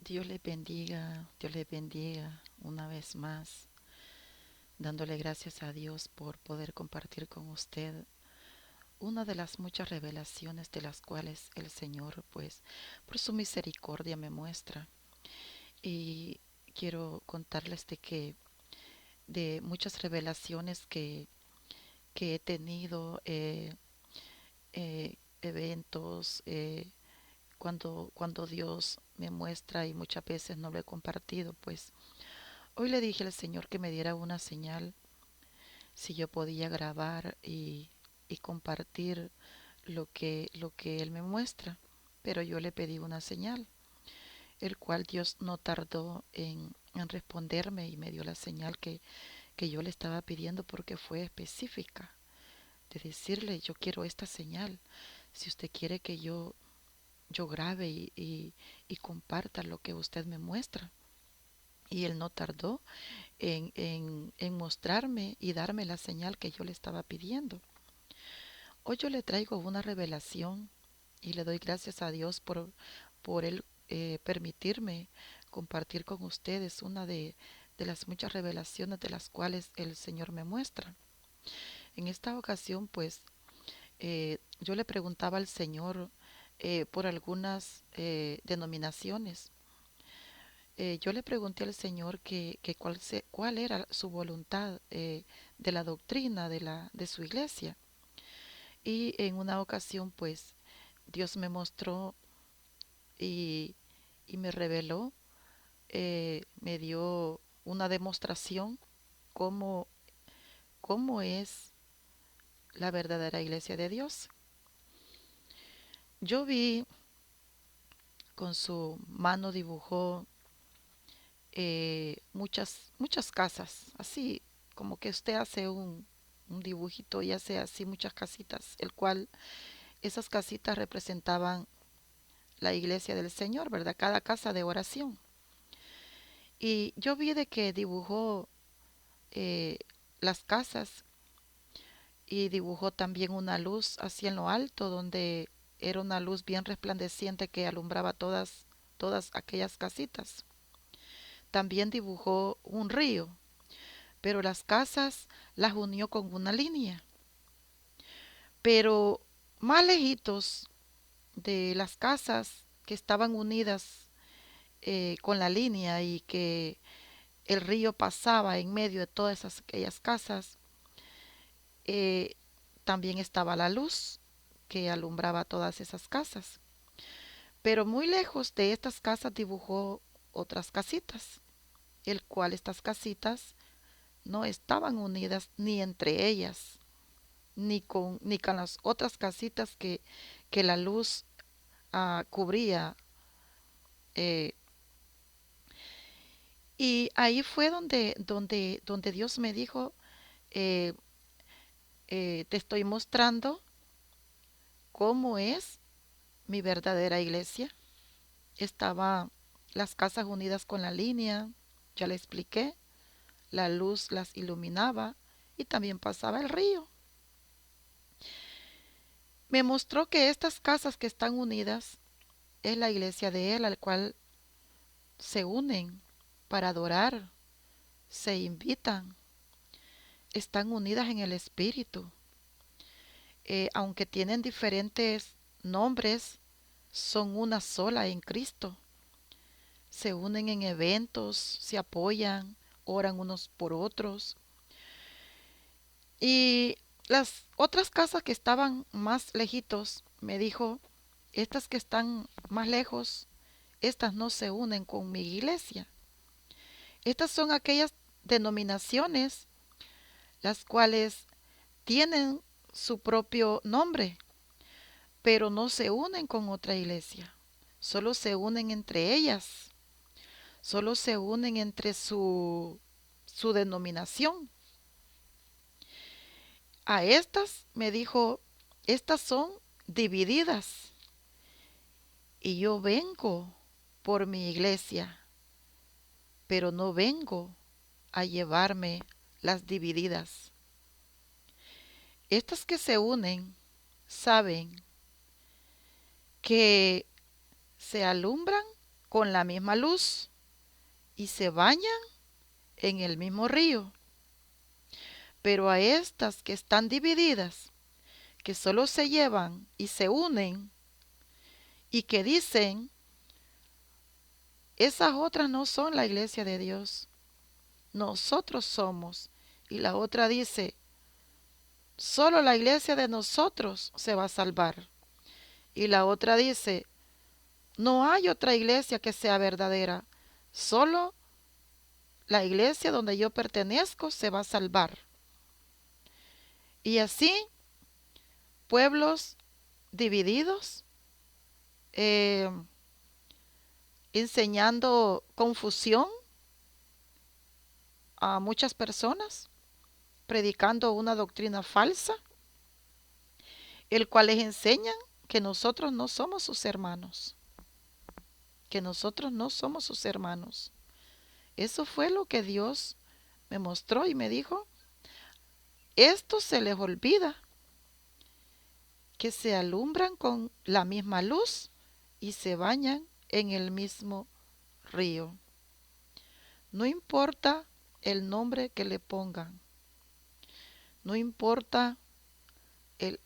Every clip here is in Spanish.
Dios le bendiga una vez más, dándole gracias a Dios por poder compartir con usted una de las muchas revelaciones de las cuales el Señor, pues, por su misericordia me muestra. Y quiero contarles de muchas revelaciones que he tenido, eventos, cuando Dios me muestra y muchas veces no lo he compartido, pues hoy le dije al Señor que me diera una señal si yo podía grabar y compartir lo que Él me muestra. Pero yo le pedí una señal, el cual Dios no tardó en responderme y me dio la señal que yo le estaba pidiendo porque fue específica, de decirle, yo quiero esta señal. Si usted quiere que yo grabe y comparta lo que usted me muestra. Y Él no tardó en mostrarme y darme la señal que yo le estaba pidiendo. Hoy yo le traigo una revelación y le doy gracias a Dios por Él permitirme compartir con ustedes una de las muchas revelaciones de las cuales el Señor me muestra. En esta ocasión, pues, yo le preguntaba al Señor por algunas denominaciones. Yo le pregunté al Señor cuál era su voluntad de la doctrina de su iglesia. Y en una ocasión, pues, Dios me mostró y, y me reveló, me dio una demostración cómo, cómo es la verdadera iglesia de Dios. Yo vi con su mano dibujó muchas casas, así como que usted hace un dibujito y hace así muchas casitas, el cual esas casitas representaban la iglesia del Señor, ¿verdad? Cada casa de oración. Y yo vi de que dibujó eh, las casas y dibujó también una luz así en lo alto, donde era una luz bien resplandeciente que alumbraba todas aquellas casitas. También dibujó un río, pero las casas las unió con una línea. Pero más lejitos de las casas que estaban unidas con la línea y que el río pasaba en medio de aquellas casas, eh, también estaba la luz que alumbraba todas esas casas. Pero muy lejos de estas casas dibujó otras casitas, el cual estas casitas no estaban unidas ni entre ellas, ni con las otras casitas que la luz cubría. eh, y ahí fue donde Dios me dijo, eh, te estoy mostrando cómo es mi verdadera iglesia. Estaba las casas unidas con la línea, ya le expliqué, la luz las iluminaba y también pasaba el río. Me mostró que estas casas que están unidas es la iglesia de Él, al cual se unen para adorar, se invitan, están unidas en el Espíritu. Aunque tienen diferentes nombres, son una sola en Cristo. Se unen en eventos, se apoyan, oran unos por otros. Y las otras casas que estaban más lejitos, me dijo, estas que están más lejos, estas no se unen con mi iglesia. Estas son aquellas denominaciones las cuales tienen su propio nombre, pero no se unen con otra iglesia. Solo se unen entre ellas, solo se unen entre su denominación. A estas me dijo, estas son divididas y yo vengo por mi iglesia, pero no vengo a llevarme las divididas. Estas que se unen saben que se alumbran con la misma luz y se bañan en el mismo río. Pero a estas que están divididas, que solo se llevan y se unen y que dicen, esas otras no son la iglesia de Dios, nosotros somos. Y la otra dice, solo la iglesia de nosotros se va a salvar. Y la otra dice, no hay otra iglesia que sea verdadera, solo la iglesia donde yo pertenezco se va a salvar. Y así, pueblos divididos, eh, enseñando confusión a muchas personas, predicando una doctrina falsa, el cual les enseñan que nosotros no somos sus hermanos, que nosotros no somos sus hermanos. Eso fue lo que Dios me mostró y me dijo, esto se les olvida, que se alumbran con la misma luz y se bañan en el mismo río. No importa el nombre que le pongan, no importa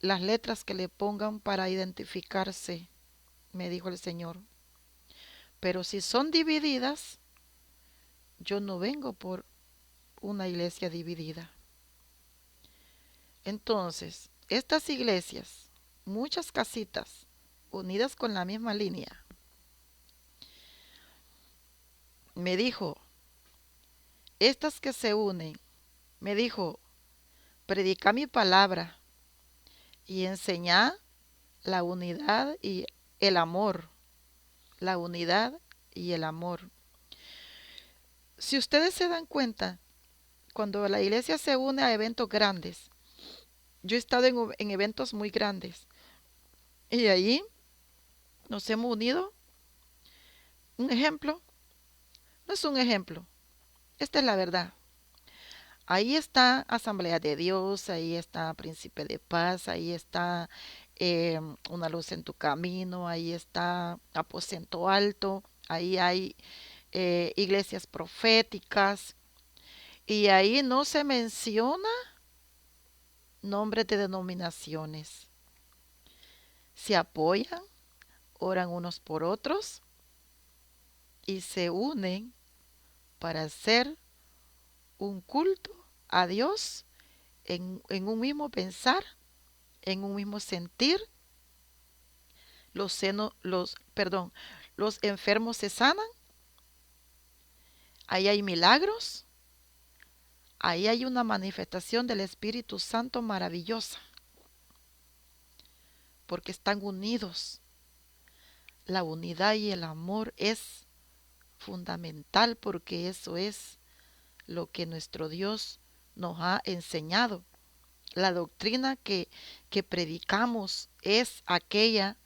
las letras que le pongan para identificarse, me dijo el Señor. Pero si son divididas, yo no vengo por una iglesia dividida. Entonces, estas iglesias, muchas casitas, unidas con la misma línea, me dijo, estas que se unen, me dijo, predica mi palabra y enseñá la unidad y el amor, la unidad y el amor. Si ustedes se dan cuenta, cuando la iglesia se une a eventos grandes, yo he estado en eventos muy grandes y ahí nos hemos unido. Un ejemplo, no es un ejemplo, esta es la verdad. Ahí está Asamblea de Dios, ahí está Príncipe de Paz, ahí está Una Luz en tu Camino, ahí está Aposento Alto, ahí hay iglesias proféticas y ahí no se menciona nombres de denominaciones. Se apoyan, oran unos por otros y se unen para hacer un culto a Dios en un mismo pensar, en un mismo sentir. Los enfermos se sanan, ahí hay milagros, ahí hay una manifestación del Espíritu Santo maravillosa, porque están unidos. La unidad y el amor es fundamental porque eso es lo que nuestro Dios nos ha enseñado. La doctrina que predicamos es aquella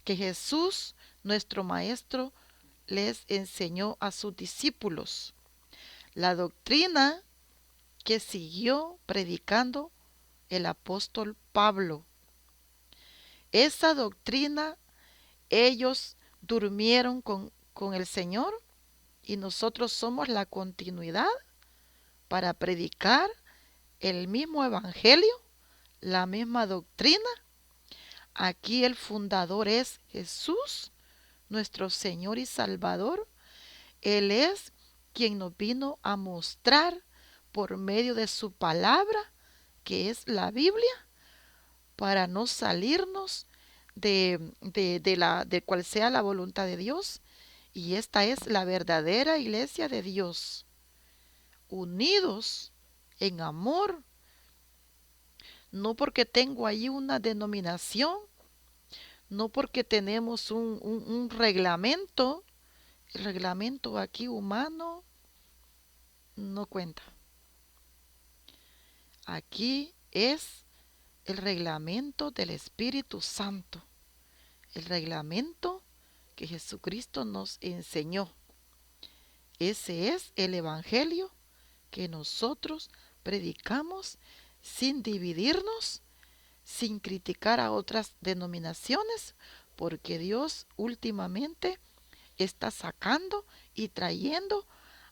que Jesús, nuestro Maestro, les enseñó a sus discípulos. La doctrina que siguió predicando el apóstol Pablo. Esa doctrina ellos durmieron con el Señor y nosotros somos la continuidad para predicar el mismo evangelio, la misma doctrina. Aquí el fundador es Jesús, nuestro Señor y Salvador. Él es quien nos vino a mostrar por medio de su palabra, que es la Biblia, para no salirnos de cual sea la voluntad de Dios. Y esta es la verdadera iglesia de Dios, unidos en amor, no porque tengo ahí una denominación, no porque tenemos un reglamento. El reglamento aquí humano no cuenta. Aquí es el reglamento del Espíritu Santo, el reglamento que Jesucristo nos enseñó. Ese es el evangelio que nosotros predicamos sin dividirnos, sin criticar a otras denominaciones, porque Dios últimamente está sacando y trayendo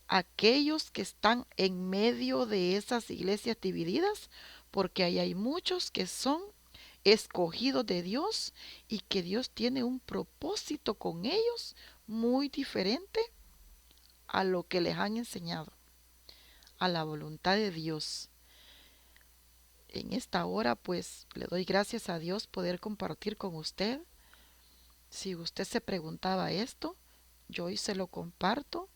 a aquellos que están en medio de esas iglesias divididas, porque ahí hay muchos que son escogidos de Dios y que Dios tiene un propósito con ellos muy diferente a lo que les han enseñado, a la voluntad de Dios. En esta hora pues le doy gracias a Dios poder compartir con usted. Si usted se preguntaba esto, yo hoy se lo comparto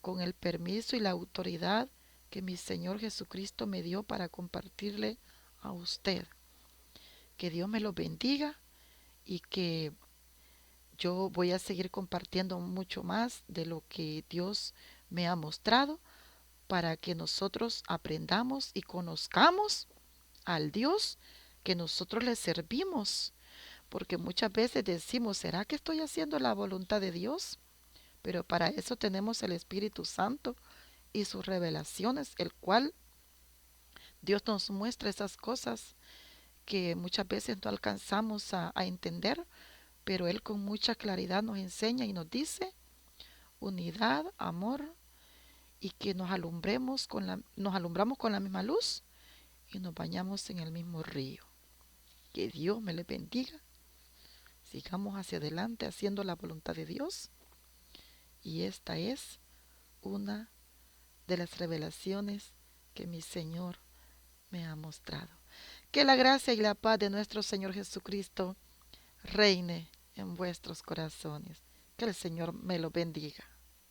con el permiso y la autoridad que mi Señor Jesucristo me dio para compartirle a usted. Que Dios me lo bendiga y que yo voy a seguir compartiendo mucho más de lo que Dios me ha mostrado para que nosotros aprendamos y conozcamos al Dios que nosotros le servimos. Porque muchas veces decimos, ¿será que estoy haciendo la voluntad de Dios? Pero para eso tenemos el Espíritu Santo y sus revelaciones, el cual Dios nos muestra esas cosas que muchas veces no alcanzamos a entender, pero Él con mucha claridad nos enseña y nos dice unidad, amor y que nos alumbramos con la misma luz y nos bañamos en el mismo río. Que Dios me le bendiga. Sigamos hacia adelante haciendo la voluntad de Dios y esta es una de las revelaciones que mi Señor me ha mostrado. Que la gracia y la paz de nuestro Señor Jesucristo reine en vuestros corazones. Que el Señor me lo bendiga.